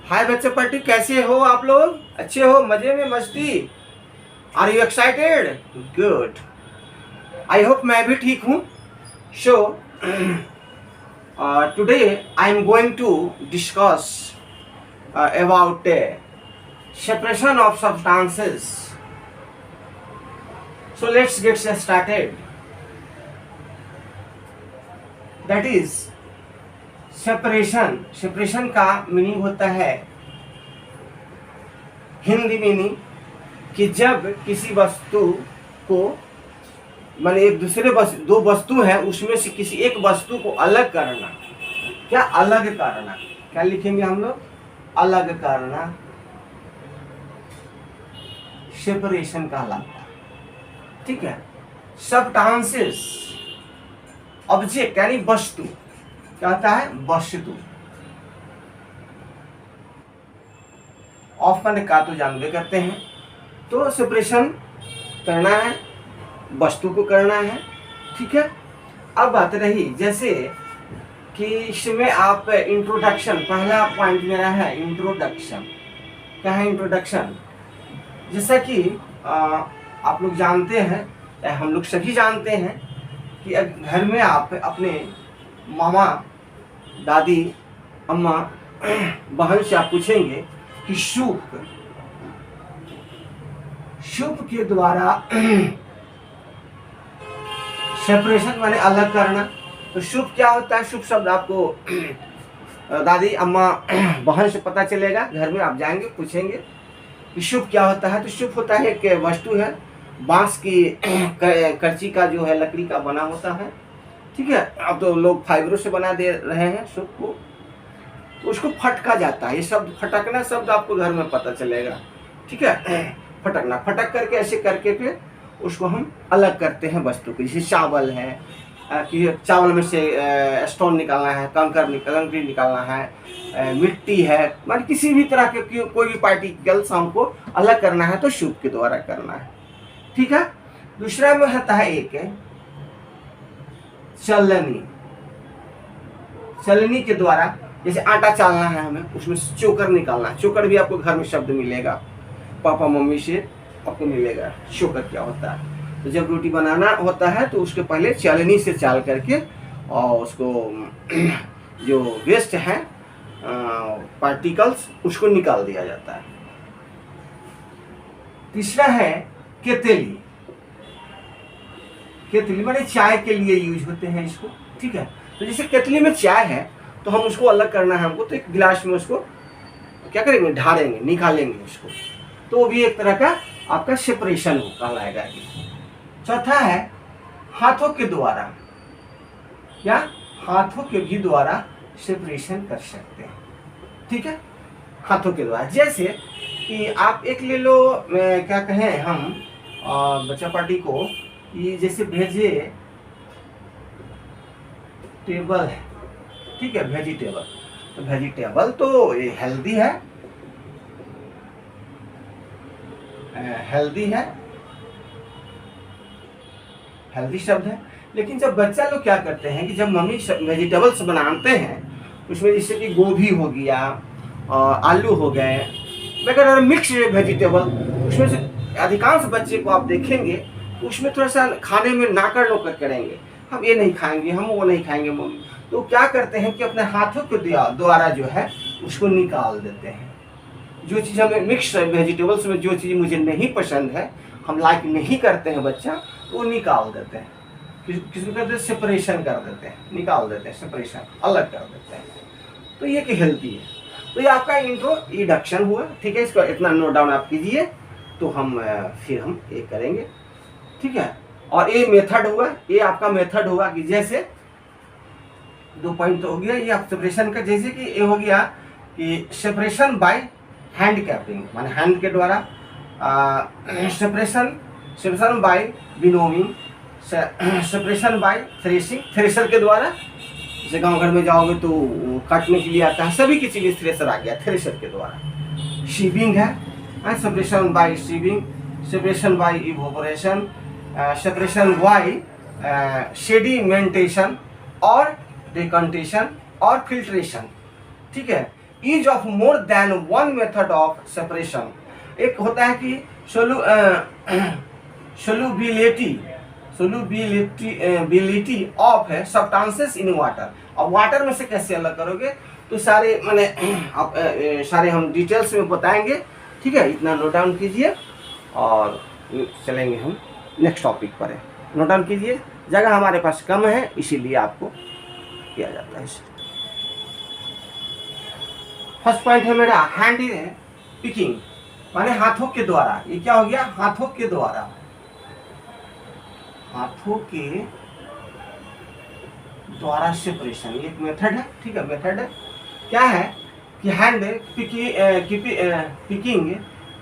हाय बच्चे पार्टी, कैसे हो आप लोग? अच्छे हो? मजे में, मस्ती? Are you excited? Good. I hope मैं भी ठीक हूँ। So today I am going to discuss about separation of substances. So let's get started. That is separation. Separation का मीनिंग होता है, हिंदी मीनिंग, कि जब किसी वस्तु को, माने एक दूसरे दो वस्तु है, उसमें से किसी एक वस्तु को अलग करना। क्या अलग करना? क्या लिखेंगे हम लोग? अलग करना सेपरेशन कहलाता है। ठीक है। सब्सटेंसेस, ऑब्जेक्ट यानी वस्तु, क्या होता है? वस्तु। ऑफ मैंने का तो जानबे करते हैं, तो सेपरेशन करना है, वस्तु को करना है। ठीक है। अब बात रही जैसे कि इसमें आप इंट्रोडक्शन, पहला पॉइंट मेरा है इंट्रोडक्शन। क्या है इंट्रोडक्शन? जैसा कि आप लोग जानते हैं, हम लोग सभी जानते हैं कि घर में आप अपने मामा, दादी, अम्मा, बहन से आप पूछेंगे कि सूप के द्वारा सेपरेशन माने अलग करना। तो सूप क्या होता है? सूप शब्द आपको दादी, अम्मा, बहन से पता चलेगा। घर में आप जाएंगे, पूछेंगे कि शुभ क्या होता है। तो शुभ होता है एक वस्तु है, बांस की करची का जो है, लकड़ी का बना होता है। ठीक है। अब तो लोग फाइबरों से बना दे रहे हैं शुभ को, तो उसको फटका जाता है। ये शब्द, फटकना शब्द आपको घर में पता चलेगा। ठीक है। फटकना, फटक करके ऐसे करके के उसको हम अलग करते हैं वस्तु को। जैसे चावल है कि चावल में से स्टोन निकालना है, कंकड़ निकालना है, मिट्टी है, मतलब किसी भी तरह के कोई भी पार्टिकल्स हमको अलग करना है तो सूप के द्वारा करना है। ठीक है। दूसरा में होता है एक चलनी। चलनी के द्वारा, जैसे आटा चालना है हमें, उसमें चोकर निकालना है। चोकर भी आपको घर में शब्द मिलेगा, पापा मम्मी से आपको मिलेगा चोकर क्या होता है। तो जब रोटी बनाना होता है तो उसके पहले चालनी से चाल करके और उसको जो वेस्ट है, पार्टिकल्स, उसको निकाल दिया जाता है। तीसरा है केतली। केतली माने चाय के लिए यूज होते हैं इसको। ठीक है। तो जैसे केतली में चाय है तो हम उसको अलग करना है हमको, तो एक गिलास में उसको क्या करेंगे? ढालेंगे, निकालेंगे उसको। तो वो भी एक तरह का आपका सेपरेशन कहलाएगा। चौथा है हाथों के द्वारा, या हाथों के भी द्वारा सेपरेशन कर सकते हैं। ठीक है। हाथों के द्वारा, जैसे कि आप एक ले लो, क्या कहें हम बच्चा पार्टी को, कि जैसे वेजिटेबल है। ठीक है। वेजिटेबल, तो वेजिटेबल तो ये हेल्दी है, हेल्दी शब्द है। लेकिन जब बच्चा लोग क्या करते हैं कि जब मम्मी वेजिटेबल्स बनाते हैं, उसमें जैसे कि गोभी हो गया, आलू हो गए, वगैरह मिक्स वेजिटेबल, उसमें से अधिकांश बच्चे को आप देखेंगे उसमें थोड़ा सा खाने में नाकर नोकर करेंगे, हम ये नहीं खाएंगे, हम वो नहीं खाएंगे मम्मी। तो क्या करते हैं कि अपने हाथों के द्वारा जो है उसको निकाल देते हैं। जो चीज़ हमें मिक्स वेजिटेबल्स में जो चीज़ मुझे नहीं पसंद है, हम लाइक नहीं करते हैं बच्चा, तो वो निकाल देते हैं। किसको कहते हैं? सेपरेशन कर देते हैं, निकाल देते हैं, सेपरेशन, अलग कर देते हैं। तो ये कि हेल्दी है। तो ये आपका इंट्रोडक्शन हुआ। ठीक है। इसको इतना नोट डाउन आप कीजिए, तो हम फिर हम ये करेंगे। ठीक है। और ये मेथड हुआ, ये आपका मेथड हुआ कि जैसे 2 पॉइंट तो हो गया ये आप सेपरेशन का। जैसे कि ये हो गया कि सेपरेशन बाय हैंड कैपिंग, माने हैंड के द्वारा, separation by winnowing, separation by threshing, thresher के द्वारा। जैसे गाँव घर में जाओगे तो काटने के लिए आता है, सभी की चीज़ें थ्रेसर आ गया, थ्रेसर के द्वारा। शीविंग है, separation by sieving, separation by evaporation, separation by sedimentation और डिकंटेशन और फिल्ट्रेशन, ठीक है। Use of more than one method of separation, एक होता है कि solubility of substances in water. अब वाटर में से कैसे अलग करोगे, तो सारे मैंने आप सारे हम डिटेल्स में बताएंगे, ठीक है। इतना नोट डाउन कीजिए और चलेंगे हम नेक्स्ट टॉपिक पर। नोट डाउन कीजिए, जगह हमारे पास कम है इसीलिए आपको किया जाता है। फर्स्ट पॉइंट है मेरा हैंड पिकिंग, माने हाथों के द्वारा। ये क्या हो गया, हाथों के द्वारा, हाथों के द्वारा सेपरेशन, ये एक मेथड है, ठीक है। मेथड है क्या है कि hand picking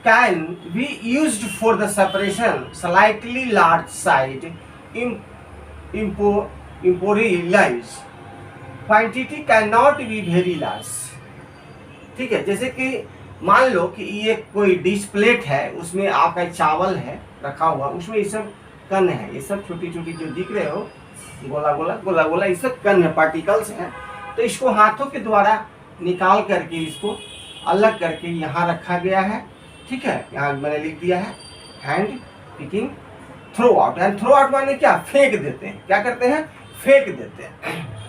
can be used for the separation slightly large size impurities quantity can not be very large, ठीक है। जैसे कि मान लो कि ये कोई डिश प्लेट है, उसमें आपका चावल है रखा हुआ, उसमें ये सब कण है, ये सब छोटी छोटी जो दिख रहे हो गोला गोला गोला गोला, ये सब कण है, पार्टिकल्स हैं। तो इसको हाथों के द्वारा निकाल करके इसको अलग करके यहाँ रखा गया है, ठीक है। यहाँ मैंने लिख दिया है hand picking throw out. And throw out माने क्या, फेंक देते हैं, क्या करते हैं, फेंक देते हैं।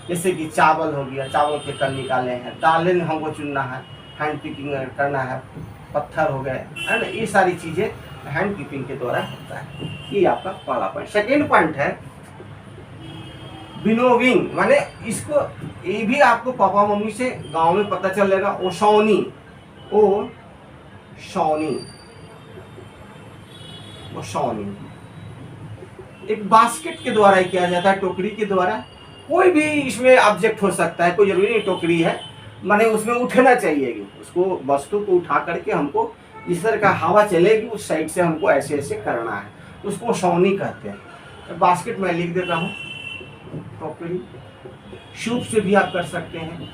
जैसे कि चावल हो गया, चावल के कण निकाले हैं, दालें हमको चुनना है, हैंड पिकिंग करना है, पत्थर हो गए, है ना, ये सारी चीज़ें हैंड पिकिंग के द्वारा होता है। ये आपका पहला पॉइंट। सेकेंड पॉइंट है विनोविंग, माने इसको ये भी आपको पापा मम्मी से गांव में पता चलेगा, ओसौनी, ओसौनी एक बास्केट के द्वारा ही किया जाता है, टोकरी के द्वारा। कोई भी इसमें ऑब्जेक्ट हो सकता है, कोई जरूरी नहीं टोकरी है, माने उसमें उठना चाहिए, उसको वस्तु को उठा करके हमको इस तरह का हवा चलेगी उस साइड से हमको ऐसे ऐसे करना है, उसको ओसौनी कहते हैं। तो बास्केट में लिख देता हूँ टोकरी। सूप से भी आप कर सकते हैं,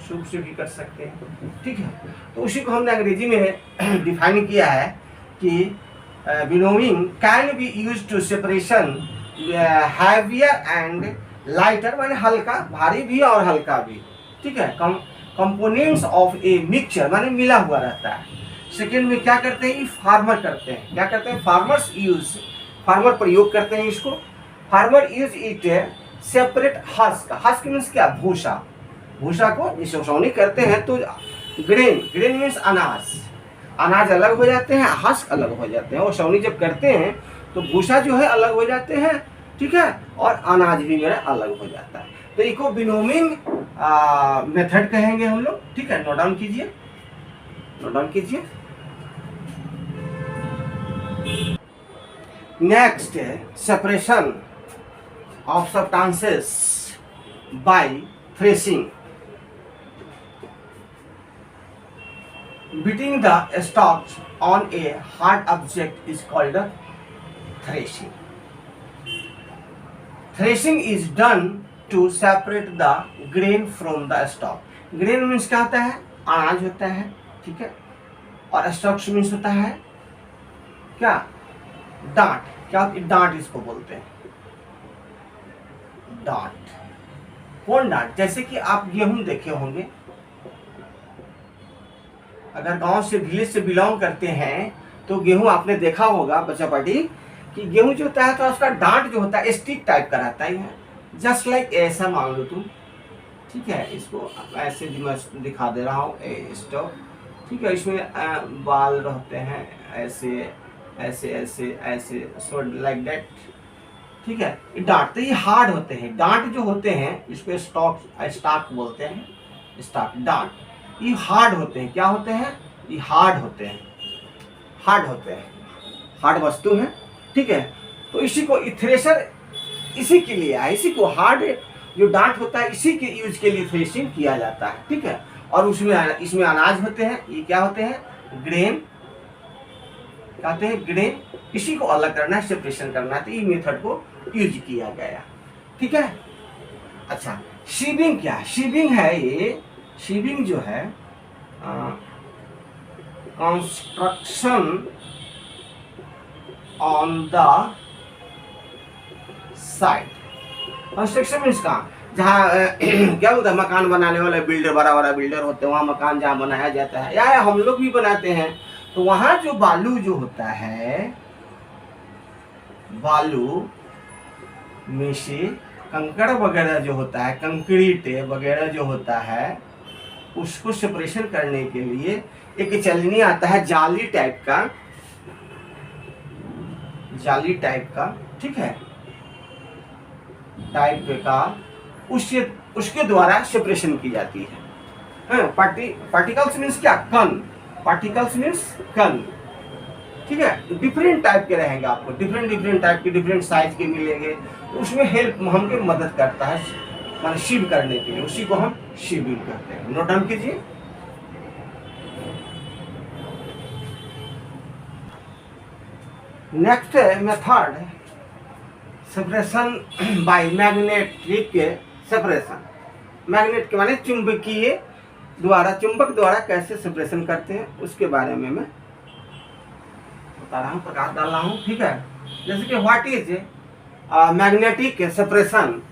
सूप से भी कर सकते हैं, ठीक है। तो उसी को हमने अंग्रेजी में डिफाइन किया है कि winnowing can be used to separation heavier and lighter, माने हल्का, भारी भी और हल्का भी, ठीक है। कंपोनेंट्स ऑफ ए मिक्सचर, माने मिला हुआ रहता है। सेकेंड में क्या करते हैं, फार्मर करते हैं, क्या करते हैं, फार्मर्स यूज, फार्मर प्रयोग करते हैं इसको। Farmer use it separate husk, husk means क्या, भूसा, भूसा को इस ओसौनी करते हैं तो ग्रेन, ग्रेन मीन्स अनाज, अनाज अलग हो जाते हैं, हस्क अलग हो जाते हैं। ओसौनी जब करते हैं तो भूसा जो है अलग हो जाते हैं, ठीक है, और अनाज भी मेरा अलग हो जाता है। तो इसको विनोविंग मेथड कहेंगे हम लोग, ठीक है। नोट डाउन कीजिए, नोट डाउन कीजिए। नेक्स्ट है separation of substances bye threshing. Beating the stalks on a hard object is called threshing. Threshing is done to separate the grain from the stalk. Grain means क्या होता है, अनाज होता है, ठीक है, और stalks means होता है क्या, डांट, क्या डांट इसको बोलते हैं, डांट। कौन डांट, जैसे कि आप गेहूं देखे होंगे, अगर गांव से विलेज से बिलोंग करते हैं तो गेहूं आपने देखा होगा बच्चा पार्टी कि गेहूं जो होता है तो उसका डांट जो होता है स्टिक टाइप का रहता है, जस्ट लाइक ऐसा मान लो तुम, ठीक है। इसको ऐसे मैं दिखा दे रहा हूँ स्टॉक, ठीक है। इसमें बाल रहते हैं ऐसे ऐसे ऐसे ऐसे, सो लाइक दैट, ठीक है। डांट तो ये हार्ड होते हैं, डांट जो होते हैं इसको स्टॉक बोलते हैं, स्टॉक, डांट ये हार्ड होते हैं। क्या होते हैं, ये हार्ड होते हैं, हार्ड होते हैं, हार्ड वस्तु है, ठीक है। तो इसी को थ्रेशर इसी के लिए है, इसी को हार्ड जो डांट होता है इसी के यूज के लिए थ्रेशिंग किया जाता है, ठीक है। और उसमें इसमें अनाज होते हैं, ये क्या होते हैं, ग्रेन कहते हैं, ग्रेन। इसी को अलग करना है, सेपरेशन करना है, तो ये मेथड को यूज किया गया, ठीक है। अच्छा, शीविंग क्या है, शीविंग है ये, शीविंग जो है construction on the side, construction means कहाँ, जहाँ क्या बोलते हैं मकान बनाने वाले बिल्डर, बड़ा बड़ा बिल्डर होते हैं, वहाँ मकान जहाँ बनाया जाता है, या हम लोग भी बनाते हैं, तो वहाँ जो बालू जो होता है, बालू में से कंकड़ वगैरह जो होता है, कंक्रीट वगैरह जो होता है, उसको सेपरेशन करने के लिए एक चलनी आता है जाली टाइप का, जाली टाइप का, ठीक है, टाइप का, उसके द्वारा सेपरेशन की जाती है। पार्टिकल्स मीन्स क्या, कण, पार्टिकल्स मीन्स कण, ठीक है। डिफरेंट टाइप के रहेंगे आपको, डिफरेंट टाइप के, डिफरेंट साइज के मिलेंगे, तो उसमें हेल्प हमको मदद करता है, माने शिव करने के लिए, उसी को हम शिविंग कहते हैं। नोट डाउन कीजिए। Next method separation by magnetic separation. Magnet के माने चुंबकीय द्वारा, चुंबक द्वारा कैसे सेपरेशन करते हैं उसके बारे में मैं बता रहा हूँ, प्रकाश डाल रहा हूँ, ठीक है। जैसे कि व्हाट इज मैग्नेटिक सेपरेशन,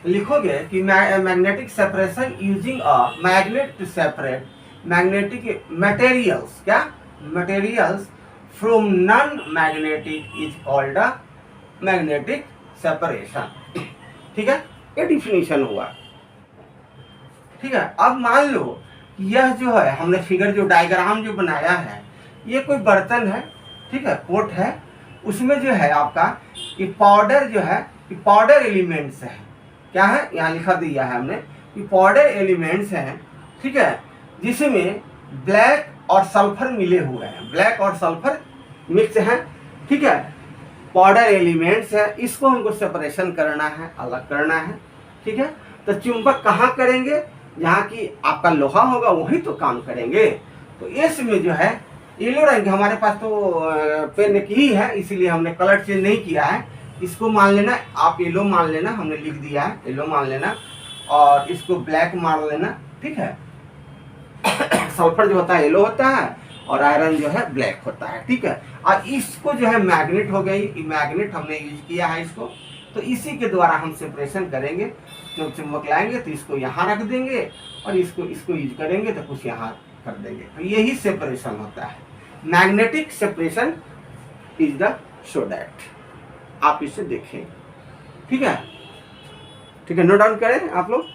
लिखोगे कि magnetic separation using a magnet to separate magnetic materials, क्या, materials from non magnetic is called a magnetic separation, ठीक है। ये डिफिनीशन हुआ, ठीक है। अब मान लो यह जो है हमने फिगर जो डायग्राम जो बनाया है, ये कोई बर्तन है, ठीक है, पोट है, उसमें जो है आपका ये पाउडर जो है, ये पाउडर एलिमेंट्स है, क्या है, यहाँ लिखा दिया है हमने कि पाउडर एलिमेंट्स हैं, ठीक है, जिसमें ब्लैक और सल्फर मिले हुए हैं, ब्लैक और सल्फर मिक्स हैं, ठीक है, पाउडर एलिमेंट्स है, इसको हमको सेपरेशन करना है, अलग करना है, ठीक है। तो चुंबक कहाँ करेंगे, जहाँ की आपका लोहा होगा वही तो काम करेंगे। तो इसमें जो है येलो रंग, हमारे पास तो पेन की ही है, इसीलिए हमने कलर चेंज नहीं किया है, इसको मान लेना, आप येलो मान लेना, हमने लिख दिया है येलो मान लेना, और इसको ब्लैक मान लेना, ठीक है। सल्फर जो होता है येलो होता है और आयरन जो है ब्लैक होता है, ठीक है। और इसको जो है मैग्नेट हो गई, मैग्नेट हमने यूज किया है इसको, तो इसी के द्वारा हम सेपरेशन करेंगे। जब चुंबक लाएंगे तो इसको यहाँ रख देंगे और इसको यूज करेंगे तो कुछ यहाँ कर देंगे, तो यही सेपरेशन होता है। Magnetic separation is the so that, आप इसे देखें, ठीक है, ठीक है। नोट डाउन करें आप लोग,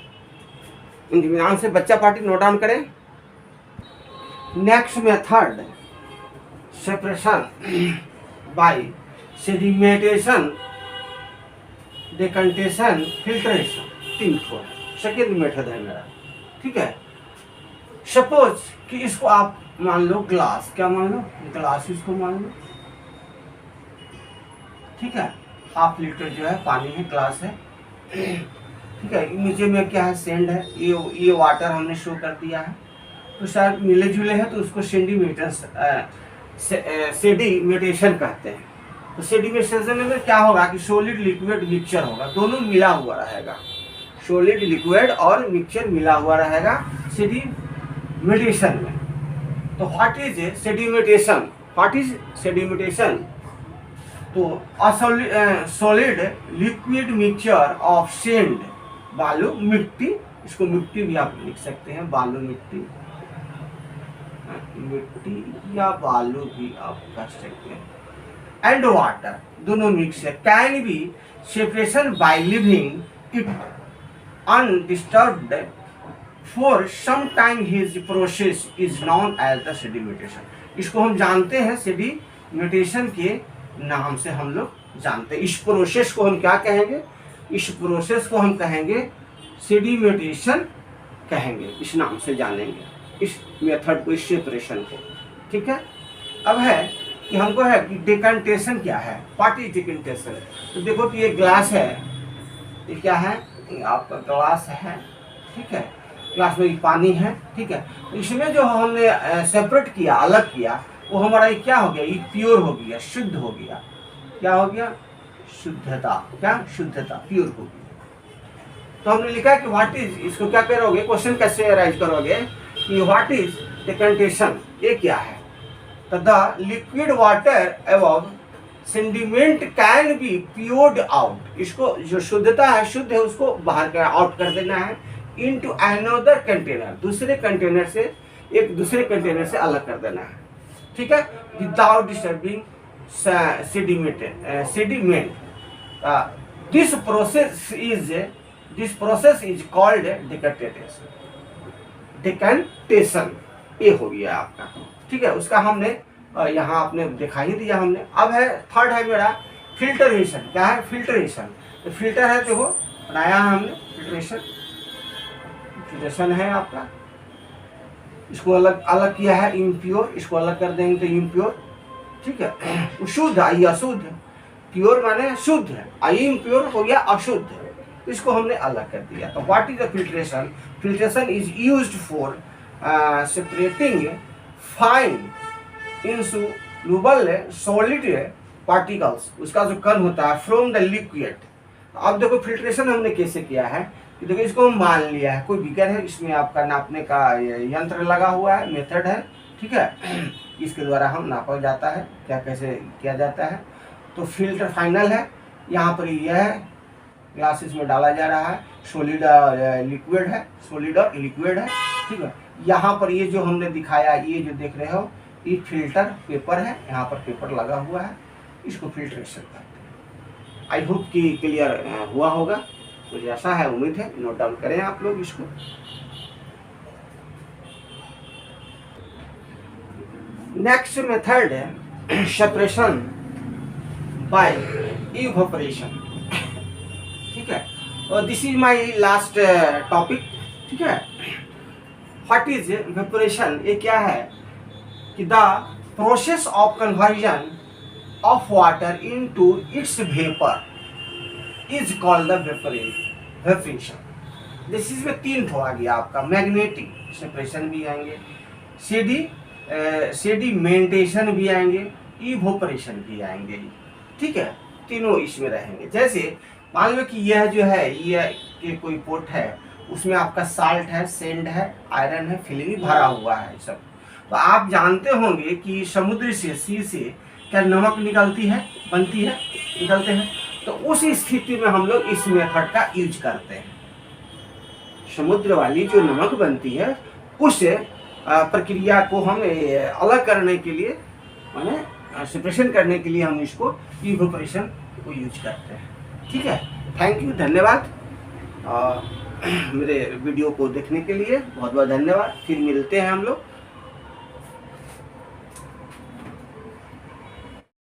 इत्मीनान से, बच्चा पार्टी नोट डाउन करें। Next method separation by sedimentation, decantation, filtration, 3 second method है मेरा, ठीक है। सपोज कि इसको आप मान लो ग्लास, क्या मान लो, ग्लास इसको मान लो, ठीक है, 1/2 लीटर जो है पानी है, ग्लास है, ठीक है। नीचे में क्या है, सेंड है, ये वाटर हमने शो कर दिया है, तो शायद मिले जुले है, तो उसको सेडिमेंटेशन कहते हैं। तो सेडिमेंटेशन में क्या होगा कि सॉलिड लिक्विड मिक्सचर होगा, दोनों मिला हुआ रहेगा, सॉलिड लिक्विड और मिक्सचर मिला हुआ रहेगा सेडिमेंटेशन में। तो what is sedimentation, what is sedimentation, तो solid liquid mixture of sand, बालू, मिट्टी, इसको मिट्टी भी आप लिख सकते हैं, बालू, मिट्टी, मिट्टी या बालू भी आप कह सकते हैं, एंड वाटर, दोनों मिक्स है, can be separation by living it undisturbed for some time, his process is known as the sedimentation. इसको हम जानते हैं सेडिमेंटेशन के नाम से, हम लोग जानते हैं। इस प्रोसेस को हम क्या कहेंगे, इस प्रोसेस को हम कहेंगे सेडिमेंटेशन कहेंगे, इस नाम से जानेंगे इस मेथड को, इस सेपरेशन को, ठीक है। अब है कि हमको है कि डिकंटेशन क्या है, व्हाट इज डिकंटेशन। तो देखो कि ये ग्लास है, ये क्या है, ये आपका ग्लास है, ठीक है, ग्लास में पानी है, ठीक है। इसमें जो हमने सेपरेट किया, अलग किया, वो हमारा ये क्या हो गया, ये प्योर हो गया, शुद्ध हो गया, क्या हो गया, शुद्धता, क्या, शुद्धता, प्योर हो गया। तो हमने लिखा कि व्हाट इज, इसको क्या करोगे, क्वेश्चन कैसे राइज करोगे कि व्हाट इज डिकंटेशन, ये क्या है। तो the liquid water above sediment can be poured out, इसको जो शुद्धता है, शुद्ध है, उसको बाहर कर आउट कर देना है इनटू अनदर कंटेनर, दूसरे कंटेनर से, एक दूसरे कंटेनर से अलग कर देना है, ठीक है, without disturbing sediment. This process is called decantation. ये हो गया आपका, ठीक है। उसका हमने यहाँ आपने दिखा ही दिया हमने। अब है थर्ड है मेरा फिल्टरेशन। क्या है? फिल्टरेशन। तो फिल्टर है, देखो बनाया है हमने फिल्टरेशन है आपका। इसको अलग अलग किया है, इम्प्योर, इसको अलग कर देंगे तो इम्प्योर, ठीक है। शुद्ध आई अशुद्ध, प्योर माने शुद्ध है, आई इम्प्योर हो गया अशुद्ध, इसको हमने अलग कर दिया। तो what is the filtration? Filtration is used for separating fine insoluble solid particles, उसका जो कण होता है, फ्रॉम द लिक्विड। अब देखो फिल्ट्रेशन हमने कैसे किया है कि देखो इसको हम मान लिया है, कोई बीकर है, इसमें आपका नापने का यंत्र लगा हुआ है, मेथड है, ठीक है। इसके द्वारा हम नापा जाता है, क्या कैसे किया जाता है। तो फिल्टर फाइनल है, यहाँ पर यह ग्लासेस में डाला जा रहा है, सॉलिड लिक्विड है, सॉलिड और लिक्विड है, ठीक है। यहाँ पर ये जो हमने दिखाया, ये जो देख रहे हो, ये फिल्टर पेपर है, यहाँ पर पेपर लगा हुआ है, इसको फिल्ट्रेशन करते हैं। आई होप कि क्लियर हुआ होगा, कुछ ऐसा है, उम्मीद है। नोट डाउन करें आप लोग इसको। नेक्स्ट मेथड है सेपरेशन बाय इवेपोरेशन, ठीक है। और this is my last topic, ठीक है। What is evaporation? ये क्या है कि the process of conversion of water into its vapour is called the evaporation. This is में तीन ठो आ गया आपका, मैग्नेटिक सेपरेशन भी आएंगे, सेडिमेंटेशन भी आएंगे, इवेपोरेशन भी आएंगे, ठीक है। तीनों इसमें रहेंगे। जैसे मान लो कि यह जो है, ये कि कोई पोट है, उसमें आपका साल्ट है, सेंड है, आयरन है, फिलिंग भरा हुआ है सब। तो आप जानते होंगे कि समुद्र से, सी से क्या नमक निकलती है, बनती है, निकलते हैं। तो उस स्थिति में हम लोग इस मेथड का यूज करते हैं। समुद्र वाली जो नमक बनती है, उस प्रक्रिया को हम अलग करने के लिए, माने सेपरेशन करने के लिए हम इसको इवेपोरेशन को यूज करते हैं, ठीक है। थैंक यू, धन्यवाद। मेरे वीडियो को देखने के लिए बहुत बहुत धन्यवाद। फिर मिलते हैं हम लोग